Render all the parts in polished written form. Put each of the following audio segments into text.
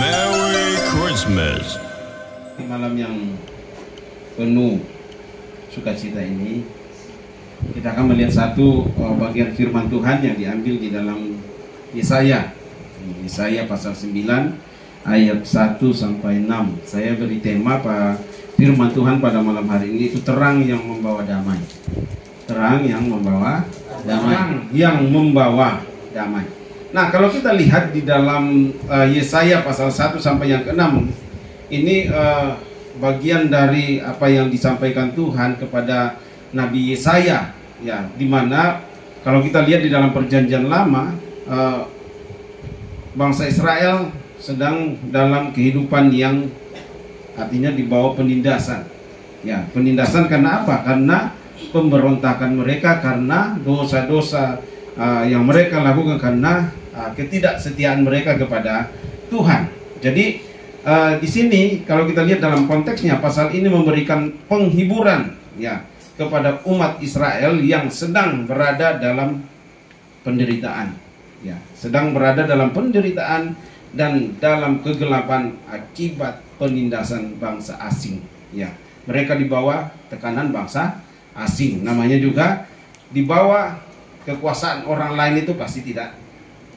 Merry Christmas. Di malam yang penuh sukacita ini, kita akan melihat satu bagian firman Tuhan yang diambil di dalam Yesaya pasal 9 ayat 1 sampai 6. Saya beri tema firman Tuhan pada malam hari ini, itu terang yang membawa damai. Terang yang membawa damai. Yang membawa damai. Nah, kalau kita lihat di dalam Yesaya pasal 1 sampai yang ke-6, ini bagian dari apa yang disampaikan Tuhan kepada Nabi Yesaya, ya, dimana kalau kita lihat di dalam Perjanjian Lama, bangsa Israel sedang dalam kehidupan yang artinya di bawah penindasan. Ya, penindasan karena apa? Karena pemberontakan mereka, karena dosa-dosa yang mereka lakukan, karena ketidaksetiaan mereka kepada Tuhan. Jadi di sini kalau kita lihat dalam konteksnya, pasal ini memberikan penghiburan, ya, kepada umat Israel yang sedang berada dalam penderitaan, ya, sedang berada dalam penderitaan dan dalam kegelapan akibat penindasan bangsa asing, ya. Mereka di bawah tekanan bangsa asing, namanya juga di bawah kekuasaan orang lain, itu pasti tidak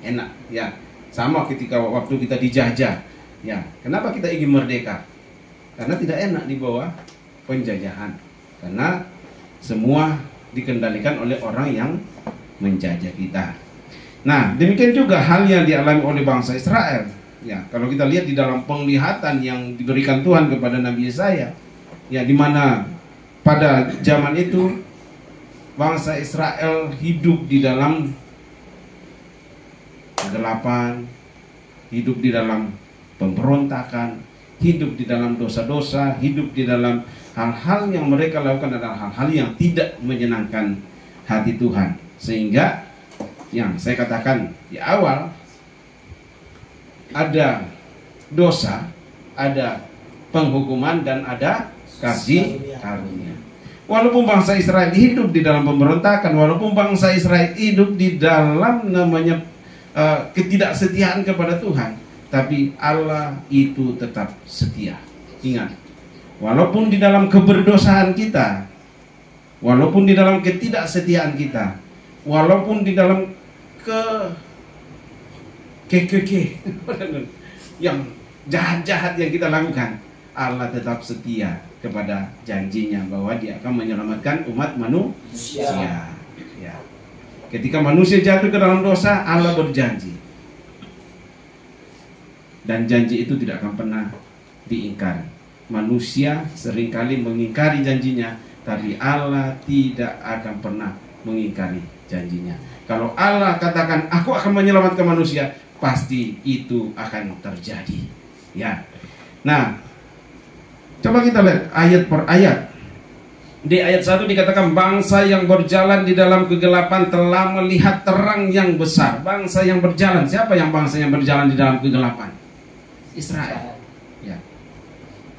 enak, ya. Sama ketika waktu kita dijajah, ya. Kenapa kita ingin merdeka? Karena tidak enak di bawah penjajahan, karena semua dikendalikan oleh orang yang menjajah kita. Nah, demikian juga hal yang dialami oleh bangsa Israel, ya. Kalau kita lihat di dalam penglihatan yang diberikan Tuhan kepada Nabi Yesaya, ya, di mana pada zaman itu bangsa Israel hidup di dalam kegelapan, hidup di dalam pemberontakan, hidup di dalam dosa-dosa, hidup di dalam hal-hal yang mereka lakukan adalah hal-hal yang tidak menyenangkan hati Tuhan. Sehingga yang saya katakan di awal, ada dosa, ada penghukuman, dan ada kasih karunia. Walaupun bangsa Israel hidup di dalam pemberontakan, walaupun bangsa Israel hidup di dalam namanya ketidaksetiaan kepada Tuhan, tapi Allah itu tetap setia. Ingat, walaupun di dalam keberdosaan kita, walaupun di dalam ketidaksetiaan kita, walaupun di dalam yang jahat-jahat yang kita lakukan, Allah tetap setia kepada janjinya bahwa Dia akan menyelamatkan umat manusia. Ya. Ketika manusia jatuh ke dalam dosa, Allah berjanji, dan janji itu tidak akan pernah diingkari. Manusia seringkali mengingkari janjinya, tapi Allah tidak akan pernah mengingkari janjinya. Kalau Allah katakan, aku akan menyelamatkan manusia, pasti itu akan terjadi, ya. Nah, coba kita lihat ayat per ayat. Di ayat 1 dikatakan, bangsa yang berjalan di dalam kegelapan telah melihat terang yang besar. Bangsa yang berjalan, siapa yang bangsa yang berjalan di dalam kegelapan? Israel. Ya.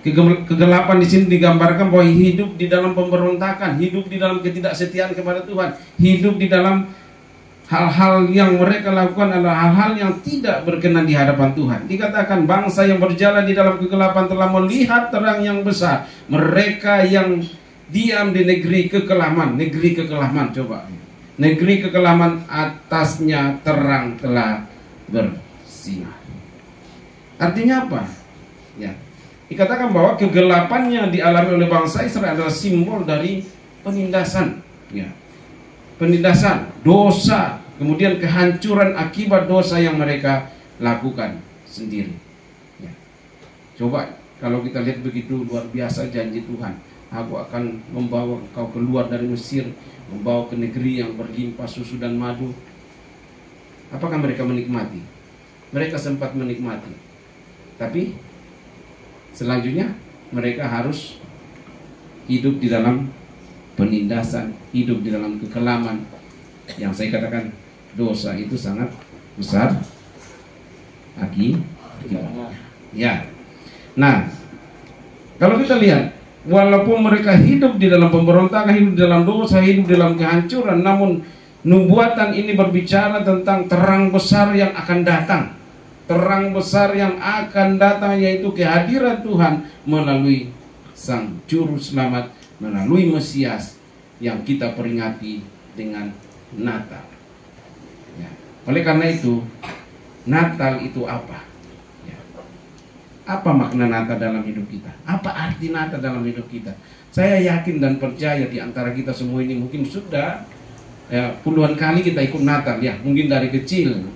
Kegelapan di sini digambarkan bahwa hidup di dalam pemberontakan, hidup di dalam ketidaksetiaan kepada Tuhan, hidup di dalam hal-hal yang mereka lakukan adalah hal-hal yang tidak berkenan di hadapan Tuhan. Dikatakan bangsa yang berjalan di dalam kegelapan telah melihat terang yang besar. Mereka yang diam di negeri kekelaman, coba. Negeri kekelaman, atasnya terang telah bersinar. Artinya apa? Ya. Dikatakan bahwa kegelapan yang dialami oleh bangsa Israel adalah simbol dari penindasan, ya. Penindasan, dosa, kemudian kehancuran akibat dosa yang mereka lakukan sendiri. Ya. Coba kalau kita lihat begitu luar biasa janji Tuhan, aku akan membawa engkau keluar dari Mesir, membawa ke negeri yang berlimpah susu dan madu. Apakah mereka menikmati? Mereka sempat menikmati, tapi selanjutnya mereka harus hidup di dalam penindasan, hidup di dalam kekelaman. Yang saya katakan, dosa itu sangat besar akibatnya. Ya. Nah, kalau kita lihat, walaupun mereka hidup di dalam pemberontakan, hidup di dalam dosa, hidup di dalam kehancuran, namun nubuatan ini berbicara tentang terang besar yang akan datang. terang besar yang akan datang, yaitu kehadiran Tuhan melalui Sang Juru Selamat, melalui Mesias yang kita peringati dengan Natal. Ya. Oleh karena itu, Natal itu apa? Ya. Apa makna Natal dalam hidup kita? Apa arti Natal dalam hidup kita? Saya yakin dan percaya di antara kita semua ini mungkin sudah puluhan kali kita ikut Natal, ya. Mungkin dari kecil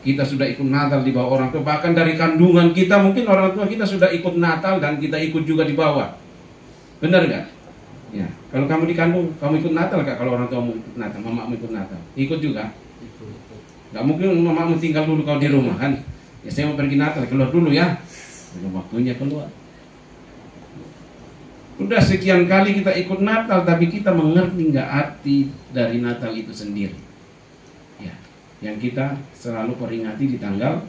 kita sudah ikut Natal di bawah orang tua. Bahkan dari kandungan kita mungkin orang tua kita sudah ikut Natal dan kita ikut juga di bawah. Benar gak? Ya. Kalau kamu dikandung, kamu ikut Natal gak? Kalau orang tua mau ikut Natal, mamamu ikut Natal, ikut juga? Gak mungkin mamamu tinggal dulu kau di rumah kan? Ya saya mau pergi Natal, keluar dulu ya. Belum waktunya keluar. Udah sekian kali kita ikut Natal, tapi kita mengerti nggak arti dari Natal itu sendiri? Ya, yang kita selalu peringati di tanggal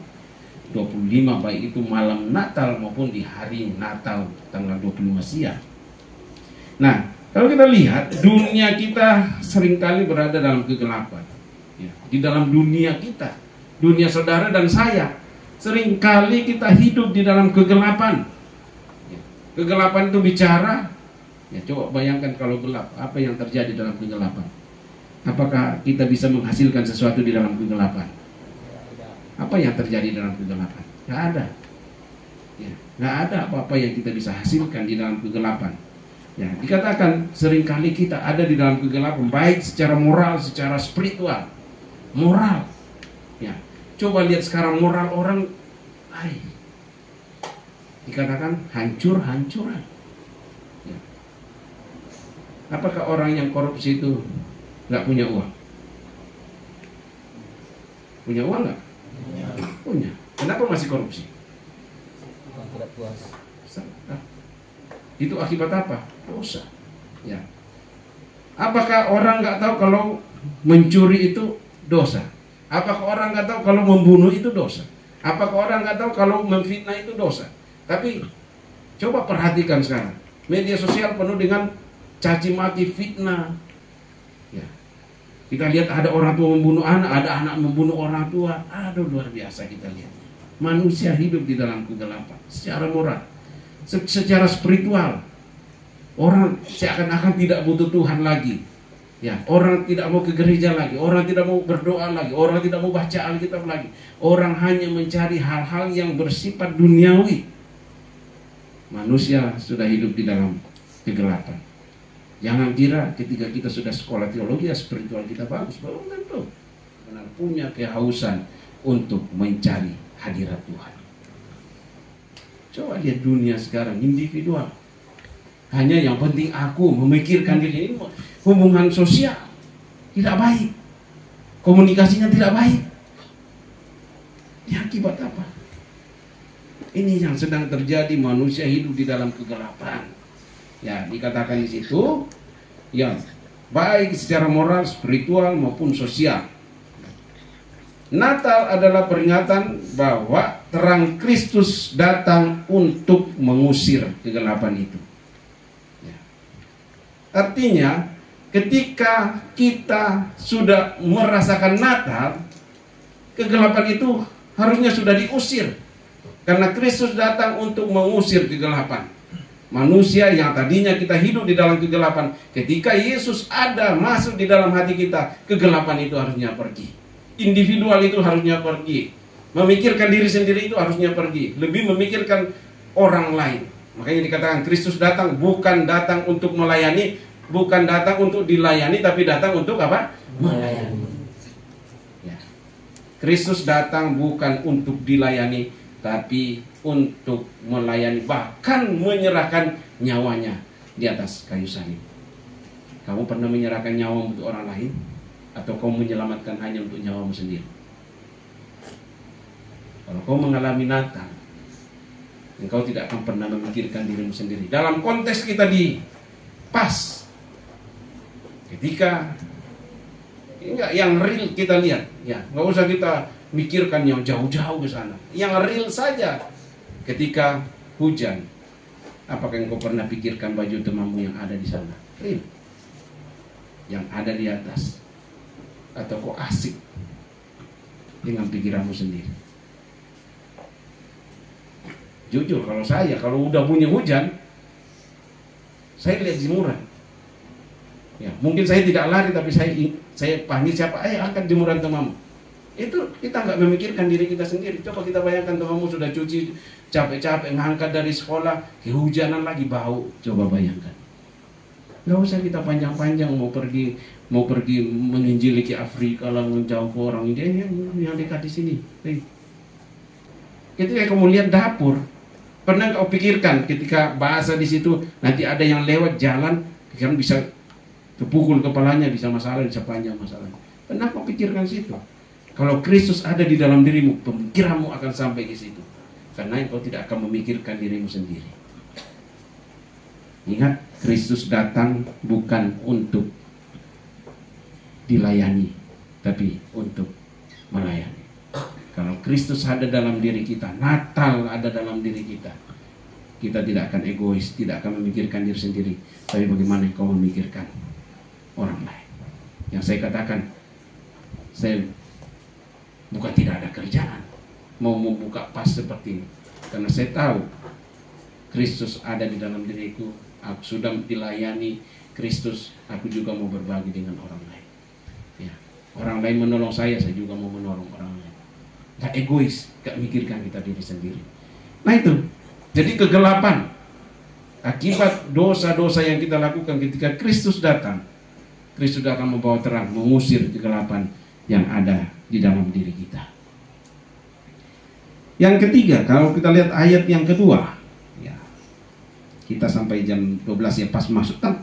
25, baik itu malam Natal maupun di hari Natal tanggal 25 siang. Nah, kalau kita lihat dunia kita seringkali berada dalam kegelapan. Ya, di dalam dunia kita, dunia saudara dan saya, seringkali kita hidup di dalam kegelapan. Kegelapan itu bicara, ya coba bayangkan kalau gelap, apa yang terjadi dalam kegelapan? Apakah kita bisa menghasilkan sesuatu di dalam kegelapan? Apa yang terjadi dalam kegelapan? Nggak ada. Ya, nggak ada apa-apa yang kita bisa hasilkan di dalam kegelapan. Ya, dikatakan seringkali kita ada di dalam kegelapan, baik secara moral, secara spiritual. Moral. Ya, coba lihat sekarang moral orang, dikatakan hancur-hancuran. Ya. Apakah orang yang korupsi itu nggak punya uang? Punya uang nggak? Punya. Kenapa masih korupsi? Tidak puas. Itu akibat apa? Dosa. Ya. Apakah orang nggak tahu kalau mencuri itu dosa? Apakah orang nggak tahu kalau membunuh itu dosa? Apakah orang nggak tahu kalau memfitnah itu dosa? Tapi coba perhatikan sekarang, media sosial penuh dengan caci maki, fitnah. Ya. Kita lihat ada orang tua membunuh anak, ada anak membunuh orang tua. Aduh, luar biasa kita lihat. Manusia hidup di dalam kegelapan secara moral, secara spiritual. Orang seakan-akan tidak butuh Tuhan lagi. Ya, orang tidak mau ke gereja lagi, orang tidak mau berdoa lagi, orang tidak mau baca Alkitab lagi. Orang hanya mencari hal-hal yang bersifat duniawi. Manusia sudah hidup di dalam kegelapan. Jangan kira ketika kita sudah sekolah teologi, spiritual kita bagus, belum tentu. Karena punya kehausan untuk mencari hadirat Tuhan. Coba lihat dunia sekarang, individual. Hanya yang penting aku memikirkan diri ini. Hubungan sosial tidak baik, komunikasinya tidak baik. Ya, akibat apa? Ini yang sedang terjadi, manusia hidup di dalam kegelapan. Ya, dikatakan di situ, ya, baik secara moral, spiritual maupun sosial. Natal adalah peringatan bahwa terang Kristus datang untuk mengusir kegelapan itu. Ya. Artinya, ketika kita sudah merasakan Natal, kegelapan itu harusnya sudah diusir. Karena Kristus datang untuk mengusir kegelapan. Manusia yang tadinya kita hidup di dalam kegelapan, ketika Yesus ada masuk di dalam hati kita, kegelapan itu harusnya pergi. Individual itu harusnya pergi. Memikirkan diri sendiri itu harusnya pergi. Lebih memikirkan orang lain. Makanya dikatakan Kristus datang bukan datang untuk melayani, bukan datang untuk dilayani, tapi datang untuk apa? Melayani. Ya. Kristus datang bukan untuk dilayani, tapi untuk melayani, bahkan menyerahkan nyawanya di atas kayu salib. Kamu pernah menyerahkan nyawa untuk orang lain? Atau kau menyelamatkan hanya untuk nyawamu sendiri? Kalau kau mengalami Natal, engkau tidak akan pernah memikirkan dirimu sendiri. Dalam konteks kita di pas, ketika enggak yang real kita lihat, ya nggak usah kita mikirkan yang jauh-jauh ke sana. Yang real saja. Ketika hujan, apakah engkau pernah pikirkan baju temamu yang ada di sana? Real. Yang ada di atas. Atau kau asik dengan pikiranmu sendiri? Jujur kalau udah bunyi hujan, saya lihat jemuran. Ya, mungkin saya tidak lari, tapi saya panggil siapa, angkat jemuran temanmu. Itu kita nggak memikirkan diri kita sendiri. Coba kita bayangkan temanmu sudah cuci capek-capek ngangkat dari sekolah, kehujanan lagi bau. Coba bayangkan. Nggak usah kita panjang-panjang mau pergi menginjili ke Afrika lah, menjauh ke orang ini yang dekat di sini. Ketika kamu lihat dapur, pernah kau pikirkan ketika bahasa di situ nanti ada yang lewat jalan, kan bisa kepukul kepalanya, bisa masalah, bisa panjang masalah. Pernah kau pikirkan situ? Kalau Kristus ada di dalam dirimu, pemikiranmu akan sampai ke situ. Karena engkau tidak akan memikirkan dirimu sendiri. Ingat, Kristus datang bukan untuk dilayani, tapi untuk melayani. Kalau Kristus ada dalam diri kita, Natal ada dalam diri kita, kita tidak akan egois, tidak akan memikirkan diri sendiri, tapi bagaimana engkau memikirkan orang lain. Yang saya katakan, saya bukan tidak ada kerjaan mau membuka pas seperti ini, karena saya tahu Kristus ada di dalam diriku. Aku sudah dilayani Kristus, aku juga mau berbagi dengan orang lain. Ya, orang lain menolong saya juga mau menolong orang lain. Gak egois, gak mikirkan kita diri sendiri. Nah itu, jadi kegelapan akibat dosa-dosa yang kita lakukan ketika Kristus datang membawa terang, mengusir kegelapan yang ada di dalam diri kita. Yang ketiga, kalau kita lihat ayat yang kedua, ya, kita sampai jam 12 ya, pas masuk kan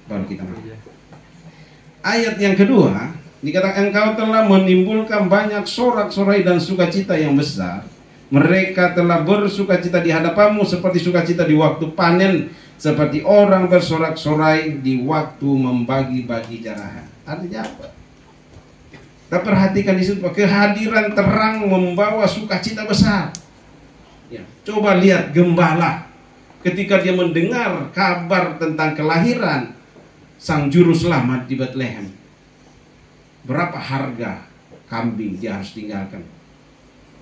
baru kita masuk. Ayat yang kedua dikatakan, engkau telah menimbulkan banyak sorak-sorai dan sukacita yang besar. Mereka telah bersukacita di hadapanmu seperti sukacita di waktu panen, seperti orang bersorak-sorai di waktu membagi-bagi jarahan. Artinya apa? Kita perhatikan di situ, kehadiran terang membawa sukacita besar. Ya, coba lihat gembala ketika dia mendengar kabar tentang kelahiran Sang Juru Selamat di Bethlehem. Berapa harga kambing dia harus tinggalkan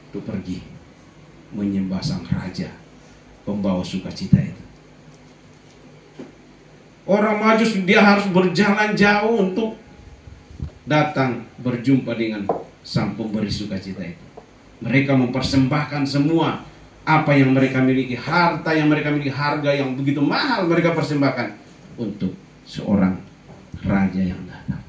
untuk pergi menyembah Sang Raja, pembawa sukacita itu. Orang Majus dia harus berjalan jauh untuk datang berjumpa dengan Sang Pemberi sukacita itu. Mereka mempersembahkan semua apa yang mereka miliki, harta yang mereka miliki, harga yang begitu mahal mereka persembahkan untuk seorang raja yang datang.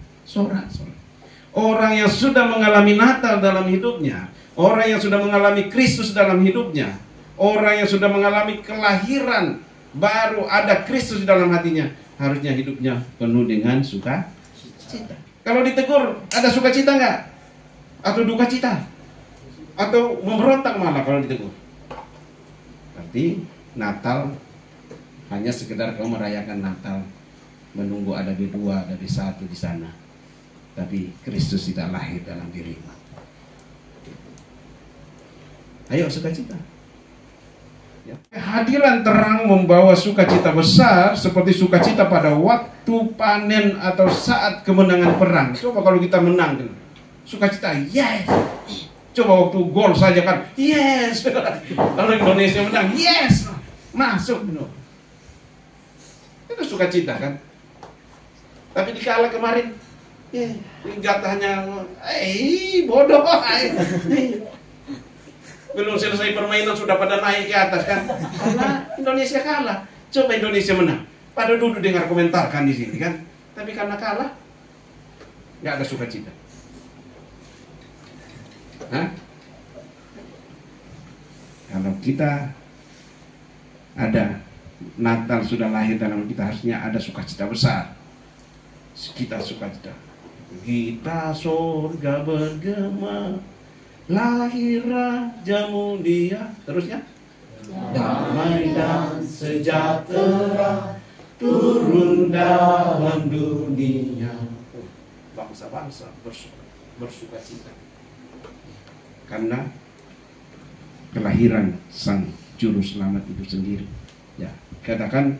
Orang yang sudah mengalami Natal dalam hidupnya, orang yang sudah mengalami Kristus dalam hidupnya, orang yang sudah mengalami kelahiran baru, ada Kristus di dalam hatinya, harusnya hidupnya penuh dengan sukacita. Kalau ditegur, ada sukacita nggak? Atau duka cita? Atau memberontak malah kalau ditegur? Berarti Natal hanya sekedar kamu merayakan Natal, menunggu ada B2, ada B1 di sana. Tapi Kristus tidak lahir dalam dirimu. Ayo sukacita. Ya. Kehadiran terang membawa sukacita besar seperti sukacita pada waktu panen atau saat kemenangan perang. Coba kalau kita menang, sukacita, yes. Coba waktu gol saja kan, yes. Kalau Indonesia menang, yes, masuk. Itu sukacita kan. Tapi dikalah kemarin, jatahnya, bodoh. Belum selesai permainan sudah pada naik ke atas kan? Karena Indonesia kalah. Coba Indonesia menang, pada duduk dengar komentarkan di sini kan? Tapi karena kalah, nggak ada sukacita. Kalau kita ada Natal sudah lahir dalam kita, harusnya ada sukacita besar. Kita sukacita. Kita surga bergema, lahir Rajamu Dia. Terusnya, damai dan sejahtera turun dalam dunia. Bangsa-bangsa bersukacita karena kelahiran Sang Juru Selamat itu sendiri. Ya, katakan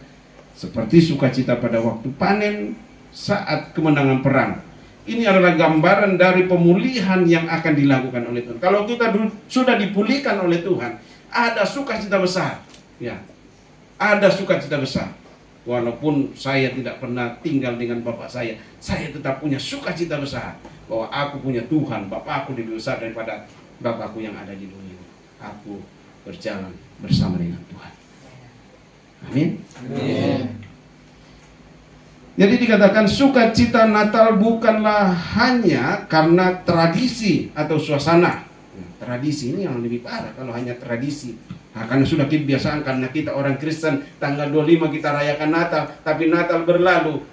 seperti sukacita pada waktu panen saat kemenangan perang. Ini adalah gambaran dari pemulihan yang akan dilakukan oleh Tuhan. Kalau kita sudah dipulihkan oleh Tuhan, Ada sukacita besar. Ya, ada sukacita besar. Walaupun saya tidak pernah tinggal dengan bapak saya tetap punya sukacita besar bahwa aku punya Tuhan, Bapakku lebih besar daripada bapakku yang ada di dunia. Aku berjalan bersama dengan Tuhan. Amin. Amin. Jadi dikatakan sukacita Natal bukanlah hanya karena tradisi atau suasana. Tradisi ini yang lebih parah kalau hanya tradisi. Nah, karena sudah kebiasaan, karena kita orang Kristen tanggal 25 kita rayakan Natal, tapi Natal berlalu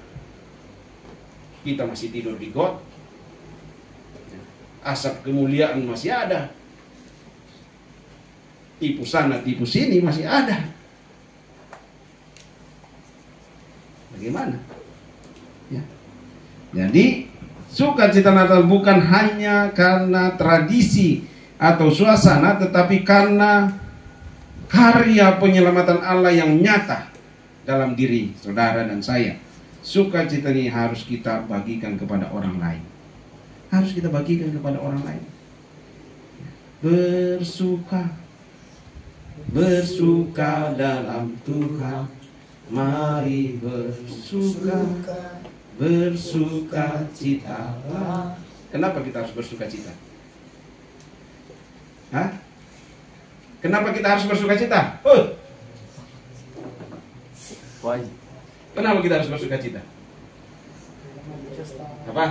kita masih tidur di got. Asap kemuliaan masih ada. Tipu sana, tipu sini masih ada. Bagaimana? Ya. Jadi sukacita Natal bukan hanya karena tradisi atau suasana, tetapi karena karya penyelamatan Allah yang nyata dalam diri saudara dan saya. Sukacita ini harus kita bagikan kepada orang lain. Harus kita bagikan kepada orang lain. Bersuka dalam Tuhan. Mari bersuka cita. Kenapa kita harus bersuka cita? Hah? Kenapa kita harus bersuka cita? Kenapa kita harus bersuka cita? Apa?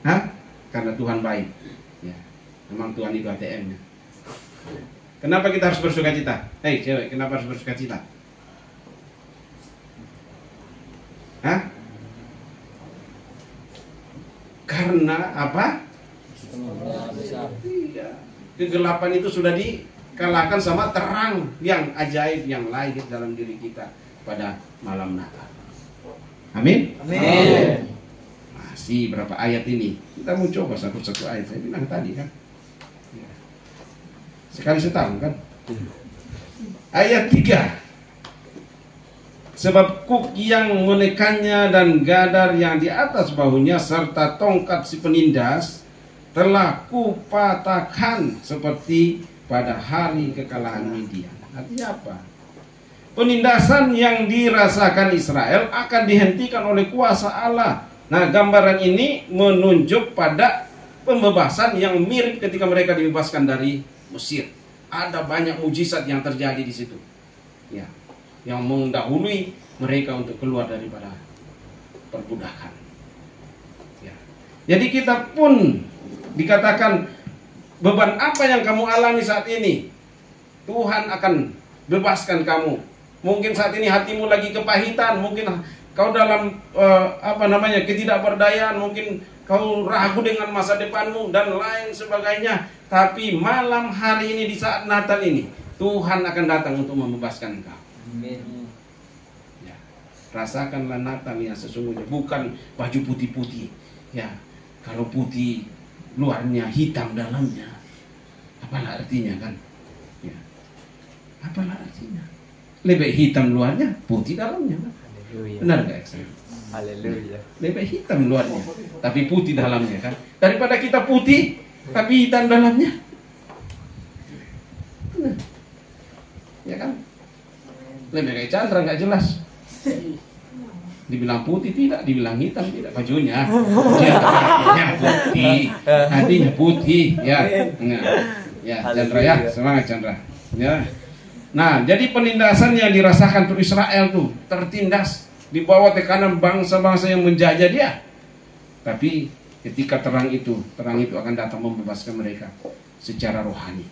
Hah? Karena Tuhan baik. Ya. Memang Tuhan itu ATM-nya. Kenapa kita harus bersuka cita? Hei cewek, kenapa harus bersuka cita? Hah? Karena apa? Iya. Kegelapan itu sudah dikalahkan sama terang yang ajaib yang lahir dalam diri kita pada malam Natal. Amin. Amin. Masih berapa ayat ini? Kita mau coba satu-satu ayat. Saya bilang tadi kan. Sekali setahun kan. Ayat 3. Sebab kuk yang menekannya dan gadar yang di atas bahunya serta tongkat si penindas telah kupatahkan seperti pada hari kekalahan Midian. Artinya apa? Penindasan yang dirasakan Israel akan dihentikan oleh kuasa Allah. Nah, gambaran ini menunjuk pada pembebasan yang mirip ketika mereka dibebaskan dari Mesir. Ada banyak mujizat yang terjadi di situ. Ya, yang mendahului mereka untuk keluar daripada perbudakan. Ya. Jadi kita pun dikatakan beban apa yang kamu alami saat ini, Tuhan akan bebaskan kamu. Mungkin saat ini hatimu lagi kepahitan, mungkin kau dalam ketidakberdayaan, mungkin kau ragu dengan masa depanmu dan lain sebagainya. Tapi malam hari ini di saat Natal ini, Tuhan akan datang untuk membebaskan engkau. Amin. Ya. Rasakanlah Natal yang sesungguhnya, bukan baju putih-putih. Ya, kalau putih luarnya hitam dalamnya, apalah artinya kan? Ya. Apalah artinya? Lebih hitam luarnya, putih dalamnya. Kan? Haleluya. Benar gak Eksen? Haleluya. Lebih hitam luarnya, tapi putih dalamnya kan? Daripada kita putih, tapi hitam dalamnya. Benar. Ya kan? Lebih kayak Chandra nggak jelas. Dibilang putih tidak, dibilang hitam tidak bajunya. Dia hatinya putih, hatinya putih. Ya, nah, ya Chandra ya, semangat Chandra. Ya. Nah, jadi penindasan yang dirasakan untuk Israel tuh tertindas di bawah tekanan bangsa-bangsa yang menjajah dia. Tapi ketika terang itu akan datang membebaskan mereka secara rohani.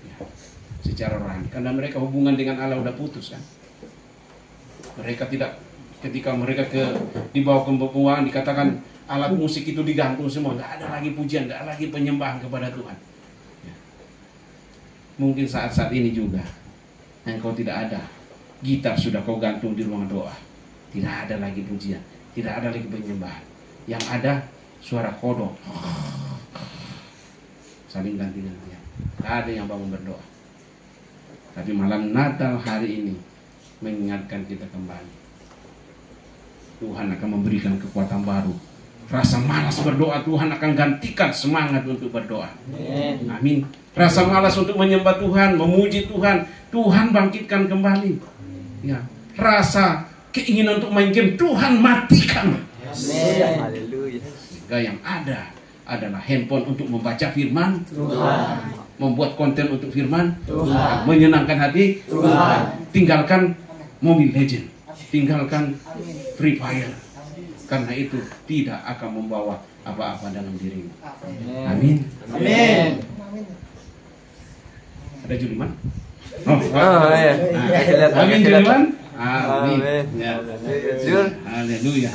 Ya, secara rohani. Karena mereka hubungan dengan Allah udah putus kan. Mereka tidak, ketika mereka di bawah pembuangan dikatakan alat musik itu digantung semua, nggak ada lagi pujian, nggak ada lagi penyembahan kepada Tuhan. Ya. Mungkin saat-saat ini juga engkau tidak ada gitar sudah kau gantung di ruang doa, tidak ada lagi pujian, tidak ada lagi penyembahan. Yang ada suara kodok, saling ganti-gantian, tidak ada yang bangun berdoa. Tapi malam Natal hari ini mengingatkan kita kembali. Tuhan akan memberikan kekuatan baru Rasa malas berdoa, Tuhan akan gantikan semangat untuk berdoa. Amin. Amin. Rasa malas untuk menyembah Tuhan, memuji Tuhan, Tuhan bangkitkan kembali. Ya. Rasa keinginan untuk main game, Tuhan matikan. Amin. Haleluya. Sehingga yang ada adalah handphone untuk membaca firman Tuhan. membuat konten untuk firman Tuhan. menyenangkan hati Tuhan. Tinggalkan Mobile Legend, tinggalkan Free Fire. Karena itu tidak akan membawa apa-apa dalam dirimu. Amin. Amin. Ada Juliman? Oh iya. Amin Juliman. Amin. Amin. Ya. Jul. Haleluya.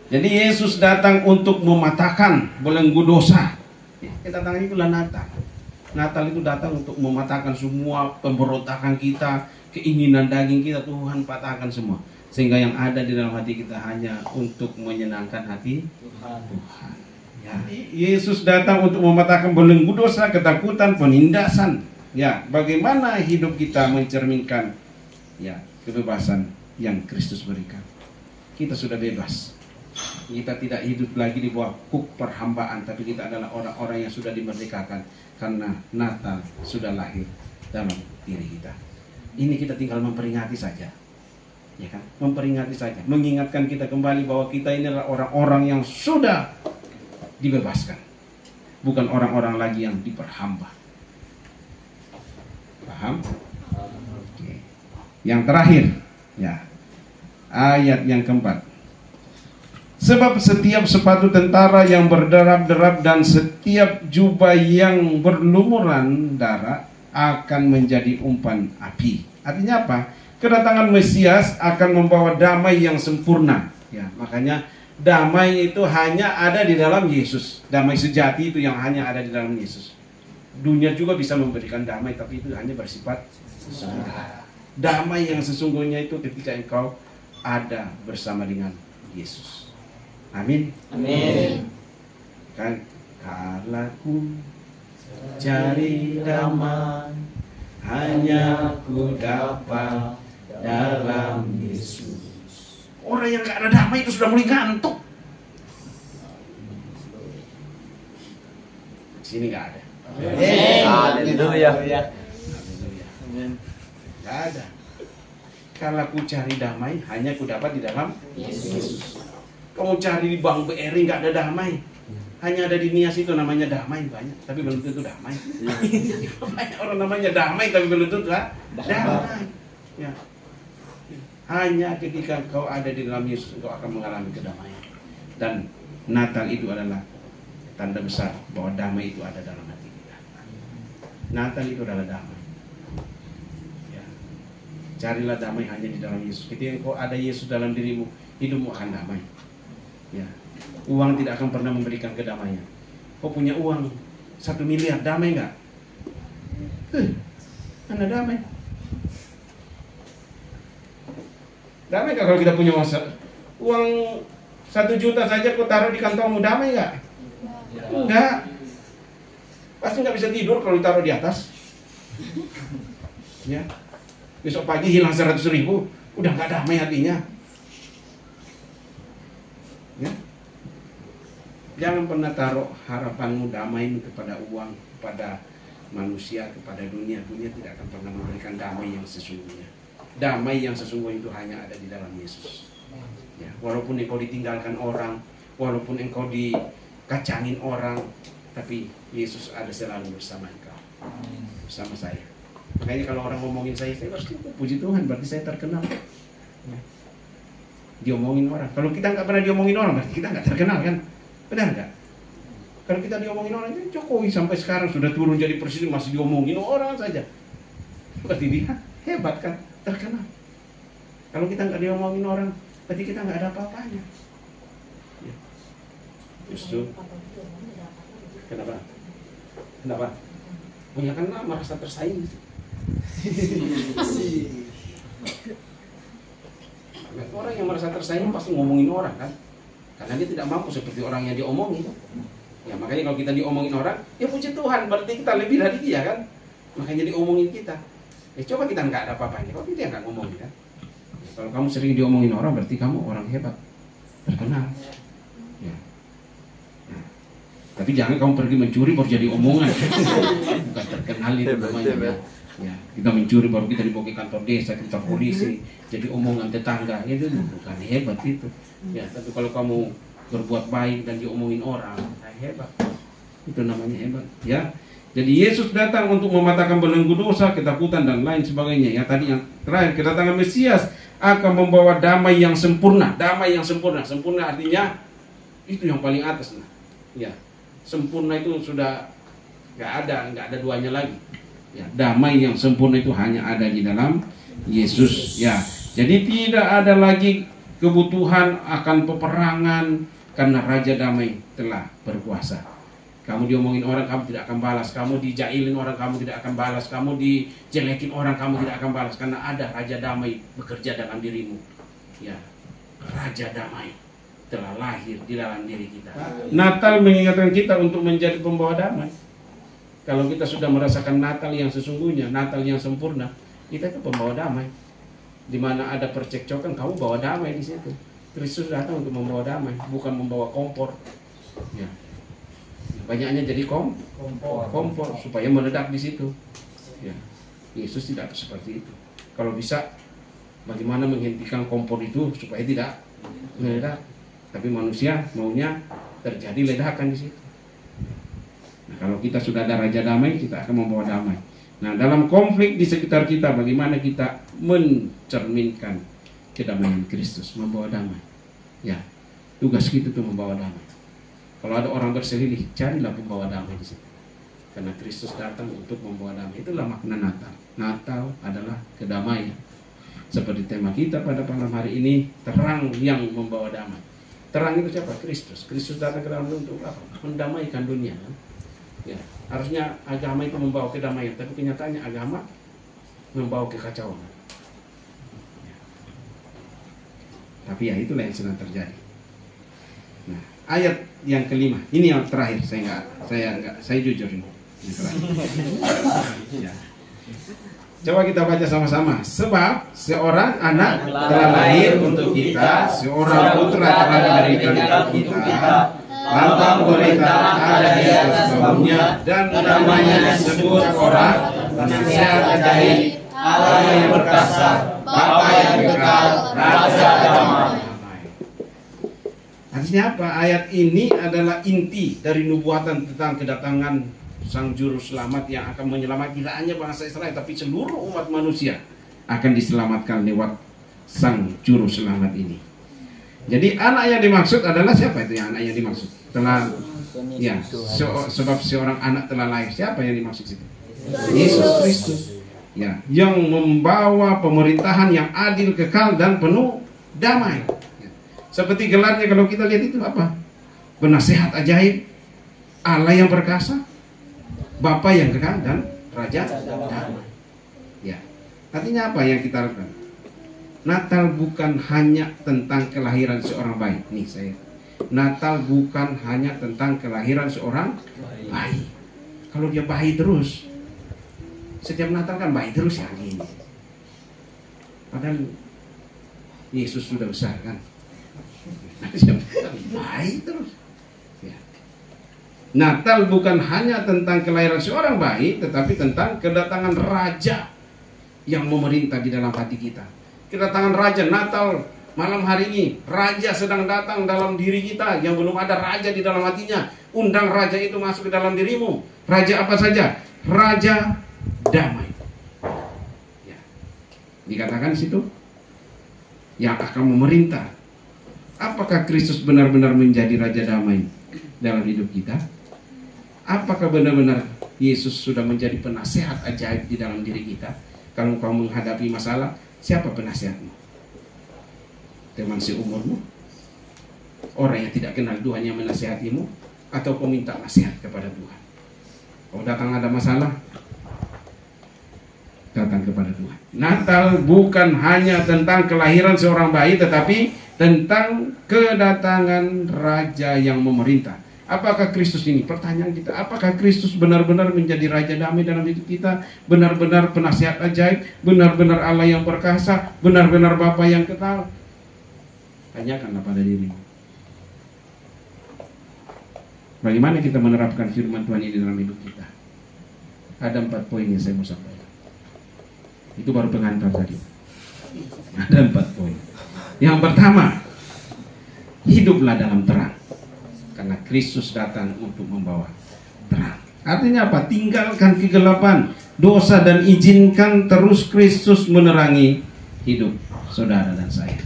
Jadi Yesus datang untuk mematahkan belenggu dosa. Kita datang itulah Natal. Natal itu datang untuk mematahkan semua pemberontakan kita, keinginan daging kita, Tuhan patahkan semua. Sehingga yang ada di dalam hati kita hanya untuk menyenangkan hati Tuhan. Ya. Yesus datang untuk mematahkan belenggu dosa, ketakutan, penindasan. Ya, bagaimana hidup kita mencerminkan ya kebebasan yang Kristus berikan. Kita sudah bebas. Kita tidak hidup lagi di bawah kuk perhambaan, tapi kita adalah orang-orang yang sudah dimerdekakan karena Natal sudah lahir dalam diri kita. Ini kita tinggal memperingati saja. Ya kan? Memperingati saja, mengingatkan kita kembali bahwa kita ini adalah orang-orang yang sudah dibebaskan, bukan orang-orang lagi yang diperhamba. Paham? Oke. Yang terakhir, ya, ayat yang keempat. Sebab setiap sepatu tentara yang berderap-derap dan setiap jubah yang berlumuran darah akan menjadi umpan api. Artinya apa? Kedatangan Mesias akan membawa damai yang sempurna. Ya, makanya damai itu hanya ada di dalam Yesus. Damai sejati itu yang hanya ada di dalam Yesus. Dunia juga bisa memberikan damai, tapi itu hanya bersifat sementara. Damai yang sesungguhnya itu ketika engkau ada bersama dengan Yesus. Amin. Amin. Kan kalaku cari damai, hanya ku dapat dalam Yesus. Orang yang gak ada damai itu sudah mulai ngantuk. Sini gak ada. Haleluya. Amin. Gak ada. Kalau ku cari damai, hanya ku dapat di dalam Yesus. Kamu cari di Bank BRI gak ada damai. Hanya ada di Nias itu namanya damai banyak, tapi belum tentu damai. Banyak orang namanya damai, tapi belum tentu damai. Ya. Hanya ketika kau ada di dalam Yesus, kau akan mengalami kedamaian. Dan Natal itu adalah tanda besar bahwa damai itu ada dalam hati kita. Natal itu adalah damai. Ya. Carilah damai hanya di dalam Yesus. Ketika kau ada Yesus dalam dirimu, hidupmu akan damai. Ya. Uang tidak akan pernah memberikan kedamaian. Kau punya uang 1 miliar, damai nggak? Mana damai? Damai nggak kalau kita punya uang 1 juta saja kau taruh di kantongmu, damai nggak? Enggak. Pasti nggak bisa tidur kalau ditaruh di atas. Ya. Besok pagi hilang 100.000, udah nggak damai hatinya. Ya. Jangan pernah taruh harapanmu damai kepada uang, kepada manusia, kepada dunia. Dunia tidak akan pernah memberikan damai yang sesungguhnya. Damai yang sesungguhnya itu hanya ada di dalam Yesus. Ya, walaupun engkau ditinggalkan orang, walaupun engkau dikacangin orang, tapi Yesus ada selalu bersama engkau, bersama saya. Makanya kalau orang ngomongin saya harus puji Tuhan, berarti saya terkenal. Ya. Diomongin orang. Kalau kita nggak pernah diomongin orang, berarti kita nggak terkenal kan? Benar nggak? Kalau kita diomongin orang, Jokowi sampai sekarang sudah turun jadi presiden masih diomongin orang saja. Berarti dia hebat kan, terkenal. Kalau kita nggak diomongin orang, berarti kita nggak ada apa-apanya. Ya. Justru. Kenapa? Kenapa? Punya kan merasa tersaing. Orang yang merasa tersaing pasti ngomongin orang kan. Karena dia tidak mampu seperti orang yang diomongin. Ya makanya kalau kita diomongin orang, ya puji Tuhan, berarti kita lebih dari dia kan. Makanya diomongin kita. Ya coba kita nggak ada apa-apanya, kalau dia nggak ngomongin kan. Ya, kalau kamu sering diomongin orang, berarti kamu orang hebat. terkenal. Ya. Nah, tapi jangan kamu pergi mencuri baru jadi omongan. Bukan terkenal itu namanya. Ya, kita mencuri baru kita dibawa ke kantor desa, kita polisi, jadi omongan tetangga. Itu bukan hebat itu. Ya, tapi kalau kamu berbuat baik dan diomongin orang, hebat. Itu namanya hebat. Ya. Jadi Yesus datang untuk mematahkan belenggu dosa, ketakutan dan lain sebagainya. Ya, tadi yang terakhir, kedatangan Mesias akan membawa damai yang sempurna. Damai yang sempurna. Sempurna artinya itu yang paling atas. Nah. Ya. Sempurna itu sudah nggak ada duanya lagi. Ya, damai yang sempurna itu hanya ada di dalam Yesus. Ya, jadi tidak ada lagi kebutuhan akan peperangan karena Raja Damai telah berkuasa. Kamu diomongin orang, kamu tidak akan balas. Kamu dijailin orang, kamu tidak akan balas. Kamu dijelekin orang, kamu tidak akan balas. Karena ada Raja Damai bekerja dalam dirimu. Ya, Raja Damai telah lahir di dalam diri kita. Natal mengingatkan kita untuk menjadi pembawa damai. Kalau kita sudah merasakan Natal yang sesungguhnya, Natal yang sempurna, kita itu pembawa damai. Di mana ada percekcokan, kamu bawa damai di situ. Kristus datang untuk membawa damai, bukan membawa kompor. Ya. Banyaknya jadi kompor supaya meledak di situ. Ya. Yesus tidak seperti itu. Kalau bisa, bagaimana menghentikan kompor itu supaya tidak meledak? Tapi manusia maunya terjadi ledakan di situ. Nah, kalau kita sudah ada Raja Damai, kita akan membawa damai. Nah, dalam konflik di sekitar kita, bagaimana kita mencerminkan kedamaian Kristus, membawa damai. Ya, tugas kita itu membawa damai. Kalau ada orang berselisih, carilah pembawa damai di situ. Karena Kristus datang untuk membawa damai. Itulah makna Natal. Natal adalah kedamaian. Seperti tema kita pada malam hari ini, terang yang membawa damai. Terang itu siapa? Kristus. Kristus datang ke dalam untuk apa? Mendamaikan dunia. Ya, harusnya agama itu membawa kedamaian, tapi kenyataannya agama membawa kekacauan. Ya. Tapi ya itulah yang sedang terjadi. Nah, ayat yang kelima, ini yang terakhir, saya jujur ini. Yang terakhir. Ya. Coba kita baca sama-sama. Sebab seorang anak telah lahir untuk kita, seorang putra telah diberikan untuk kita. Lambang pemerintah ada di atas bahunya, dan namanya disebut orang Penasihat Ajaib, Allah yang perkasa, Bapa yang kekal, Raja Damai. Artinya apa? Ayat ini adalah inti dari nubuatan tentang kedatangan Sang Juru Selamat yang akan menyelamatkan tidak hanya bangsa Israel, tapi seluruh umat manusia akan diselamatkan lewat Sang Juru Selamat ini. Jadi anak yang dimaksud adalah siapa itu yang anak yang dimaksud? Telah, ya, sebab seorang anak telah lahir. Siapa yang dimaksud itu? Yesus Kristus. Ya, yang membawa pemerintahan yang adil, kekal dan penuh damai. Ya. Seperti gelarnya kalau kita lihat itu apa? Penasihat Ajaib, Allah yang perkasa, Bapa yang kekal dan Raja Damai. Ya. Artinya apa yang kita lakukan? Natal bukan hanya tentang kelahiran seorang bayi. Nih saya. Natal bukan hanya tentang kelahiran seorang bayi. Kalau dia bayi terus, setiap Natal kan bayi terus ya ini. Padahal Yesus sudah besar kan. Bayi terus. Ya. Natal bukan hanya tentang kelahiran seorang bayi, tetapi tentang kedatangan Raja yang memerintah di dalam hati kita. Kedatangan Raja Natal malam hari ini, Raja sedang datang dalam diri kita yang belum ada Raja di dalam hatinya. Undang Raja itu masuk ke dalam dirimu. Raja apa saja? Raja Damai. Ya. Dikatakan di situ yang akan memerintah. Apakah Kristus benar-benar menjadi Raja Damai dalam hidup kita? Apakah benar-benar Yesus sudah menjadi penasihat ajaib di dalam diri kita? Kalau kau menghadapi masalah, siapa penasihatmu? Teman seumurmu? Orang yang tidak kenal Tuhan yang menasihatimu? Atau kau minta nasihat kepada Tuhan? Kau datang ada masalah, datang kepada Tuhan. Natal bukan hanya tentang kelahiran seorang bayi, tetapi tentang kedatangan Raja yang memerintah. Apakah Kristus ini? Pertanyaan kita, apakah Kristus benar-benar menjadi Raja Damai dalam hidup kita? Benar-benar penasihat ajaib? Benar-benar Allah yang perkasa? Benar-benar Bapa yang kekal? Tanyakanlah pada dirimu. Bagaimana kita menerapkan firman Tuhan ini dalam hidup kita? Ada 4 poin yang saya mau sampaikan. Itu baru pengantar tadi. Ada 4 poin. Yang pertama, hiduplah dalam terang, karena Kristus datang untuk membawa terang. Artinya apa? Tinggalkan kegelapan, dosa, dan izinkan terus Kristus menerangi hidup saudara dan saya.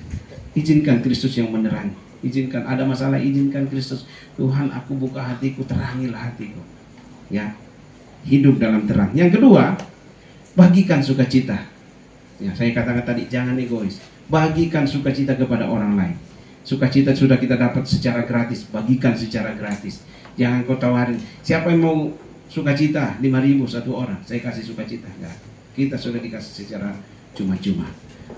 Izinkan Kristus yang menerangi. Izinkan, ada masalah, izinkan Kristus. Tuhan, aku buka hatiku, terangilah hatiku. Ya, hidup dalam terang. Yang kedua, bagikan sukacita. Ya, saya katakan tadi, jangan egois. Bagikan sukacita kepada orang lain. Sukacita sudah kita dapat secara gratis, bagikan secara gratis. Jangan kau tawarin, siapa yang mau sukacita? 5.000 satu orang, saya kasih sukacita. Enggak. Kita sudah dikasih secara cuma-cuma.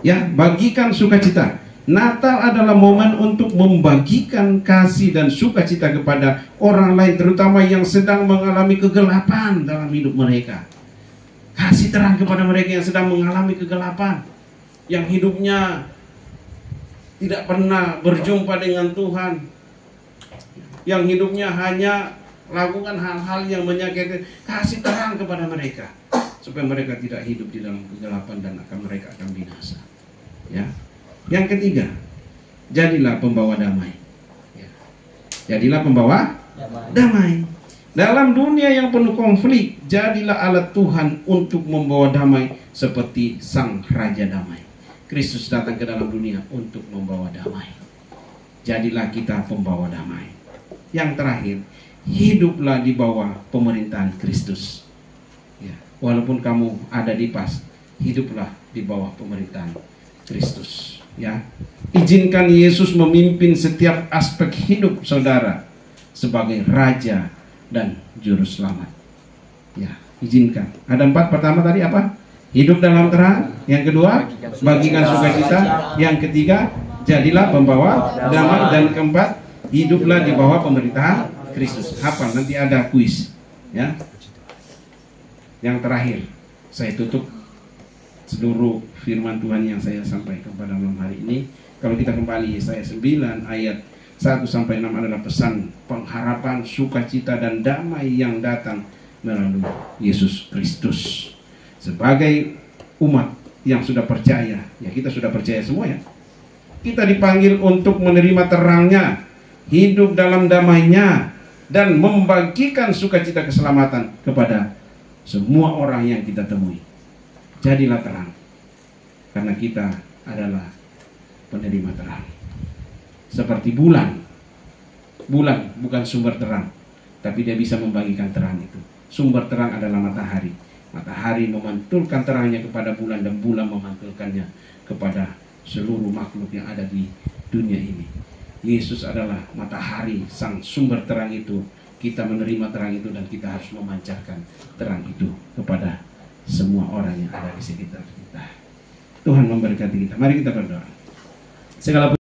Ya, bagikan sukacita. Natal adalah momen untuk membagikan kasih dan sukacita kepada orang lain, terutama yang sedang mengalami kegelapan dalam hidup mereka. Kasih terang kepada mereka yang sedang mengalami kegelapan, yang hidupnya tidak pernah berjumpa dengan Tuhan, yang hidupnya hanya lakukan hal-hal yang menyakiti. Kasih terang kepada mereka supaya mereka tidak hidup di dalam kegelapan dan mereka akan binasa. Ya. Yang ketiga, jadilah pembawa damai. Ya. Jadilah pembawa damai. Dalam dunia yang penuh konflik, jadilah alat Tuhan untuk membawa damai seperti Sang Raja Damai. Kristus datang ke dalam dunia untuk membawa damai. Jadilah kita pembawa damai. Yang terakhir, hiduplah di bawah pemerintahan Kristus. Ya. Walaupun kamu ada di PAS, hiduplah di bawah pemerintahan Kristus. Ya, izinkan Yesus memimpin setiap aspek hidup saudara sebagai Raja dan Juru Selamat. Ya, izinkan. Ada 4. Pertama tadi apa? Hidup dalam terang. Yang kedua, bagikan sukacita. Yang ketiga, jadilah pembawa damai. Dan keempat, hiduplah di bawah pemerintahan Kristus. Hafal, nanti ada kuis. Ya. Yang terakhir, saya tutup seluruh firman Tuhan yang saya sampaikan pada malam hari ini. Kalau kita kembali Yesaya 9 ayat 1-6 adalah pesan pengharapan, sukacita, dan damai yang datang melalui Yesus Kristus. Sebagai umat yang sudah percaya, ya kita sudah percaya semua ya, kita dipanggil untuk menerima terangnya, hidup dalam damainya, dan membagikan sukacita keselamatan kepada semua orang yang kita temui. Jadilah terang, karena kita adalah penerima terang. Seperti bulan. Bulan bukan sumber terang, tapi dia bisa membagikan terang itu. Sumber terang adalah matahari. Matahari memantulkan terangnya kepada bulan, dan bulan memantulkannya kepada seluruh makhluk yang ada di dunia ini. Yesus adalah matahari, sang sumber terang itu. Kita menerima terang itu, dan kita harus memancarkan terang itu kepada semua orang yang ada di sekitar kita. Tuhan memberkati kita. Mari kita berdoa. Segala